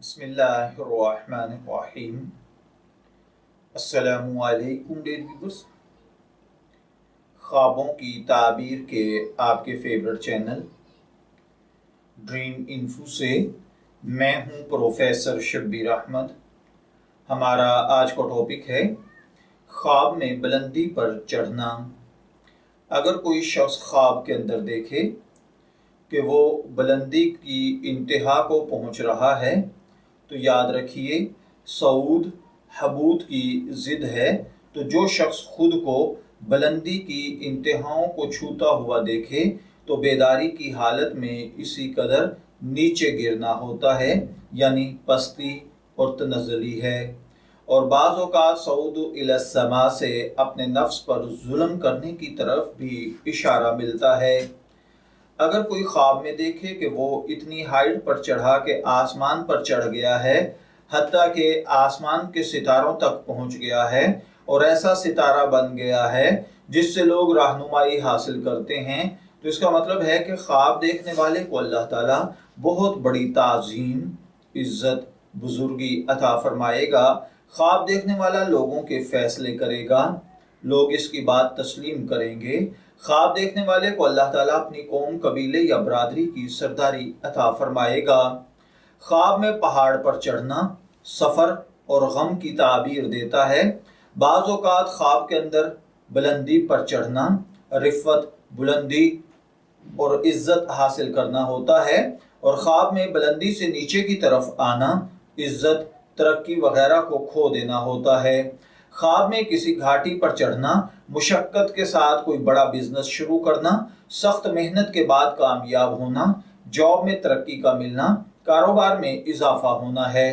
بسم اللہ الرحمن الرحیم۔ السلام علیکم ڈیئر ویورز، خوابوں کی تعبیر کے آپ کے فیورٹ چینل ڈریم انفو سے میں ہوں پروفیسر شبیر احمد۔ ہمارا آج کا ٹاپک ہے خواب میں بلندی پر چڑھنا۔ اگر کوئی شخص خواب کے اندر دیکھے کہ وہ بلندی کی انتہا کو پہنچ رہا ہے تو یاد رکھیے صعود حبوط کی ضد ہے۔ تو جو شخص خود کو بلندی کی انتہاؤں کو چھوتا ہوا دیکھے تو بیداری کی حالت میں اسی قدر نیچے گرنا ہوتا ہے، یعنی پستی اور تنزلی ہے، اور بعض اوقات صعود الی السماء سے اپنے نفس پر ظلم کرنے کی طرف بھی اشارہ ملتا ہے۔ اگر کوئی خواب میں دیکھے کہ وہ اتنی ہائٹ پر چڑھا کہ آسمان پر چڑھ گیا ہے، حتیٰ کہ آسمان کے ستاروں تک پہنچ گیا ہے اور ایسا ستارہ بن گیا ہے جس سے لوگ رہنمائی حاصل کرتے ہیں، تو اس کا مطلب ہے کہ خواب دیکھنے والے کو اللہ تعالیٰ بہت بڑی تعظیم، عزت، بزرگی عطا فرمائے گا۔ خواب دیکھنے والا لوگوں کے فیصلے کرے گا، لوگ اس کی بات تسلیم کریں گے۔ خواب دیکھنے والے کو اللہ تعالیٰ اپنی قوم، قبیلے یا برادری کی سرداری عطا فرمائے گا۔ خواب میں پہاڑ پر چڑھنا سفر اور غم کی تعبیر دیتا ہے۔ بعض اوقات خواب کے اندر بلندی پر چڑھنا رفعت، بلندی اور عزت حاصل کرنا ہوتا ہے، اور خواب میں بلندی سے نیچے کی طرف آنا عزت، ترقی وغیرہ کو کھو دینا ہوتا ہے۔ خواب میں کسی گھاٹی پر چڑھنا مشقت کے ساتھ کوئی بڑا بزنس شروع کرنا، سخت محنت کے بعد کامیاب ہونا، جاب میں ترقی کا ملنا، کاروبار میں اضافہ ہونا ہے۔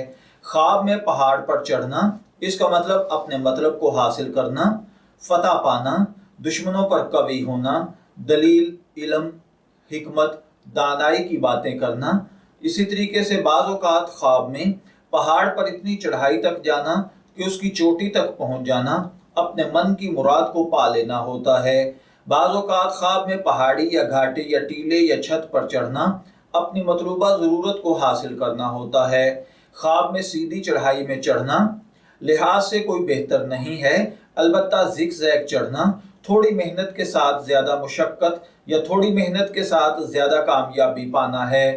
خواب میں پہاڑ پر چڑھنا، اس کا مطلب اپنے مطلب کو حاصل کرنا، فتح پانا، دشمنوں پر قوی ہونا، دلیل، علم، حکمت، دانائی کی باتیں کرنا۔ اسی طریقے سے بعض اوقات خواب میں پہاڑ پر اتنی چڑھائی تک جانا کہ اس کی چوٹی تک پہنچ جانا، اپنے من کی مراد کو پا لینا ہوتا ہے۔ بعض اوقات خواب میں پہاڑی یا گھاٹی یا ٹیلے یا چھت پر چڑھنا اپنی مطلوبہ ضرورت کو حاصل کرنا ہوتا ہے۔ خواب میں سیدھی چڑھائی میں چڑھنا لحاظ سے کوئی بہتر نہیں ہے، البتہ زگ زیگ چڑھنا تھوڑی محنت کے ساتھ زیادہ مشقت یا تھوڑی محنت کے ساتھ زیادہ کامیابی پانا ہے۔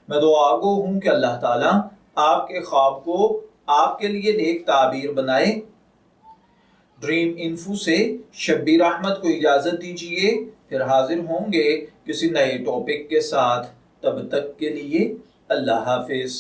میں دعا گو ہوں کہ اللہ تعالیٰ آپ کے خواب کو آپ کے لیے نیک تعبیر بنائے۔ ڈریم انفو سے شبیر احمد کو اجازت دیجیے، پھر حاضر ہوں گے کسی نئے ٹاپک کے ساتھ۔ تب تک کے لیے اللہ حافظ۔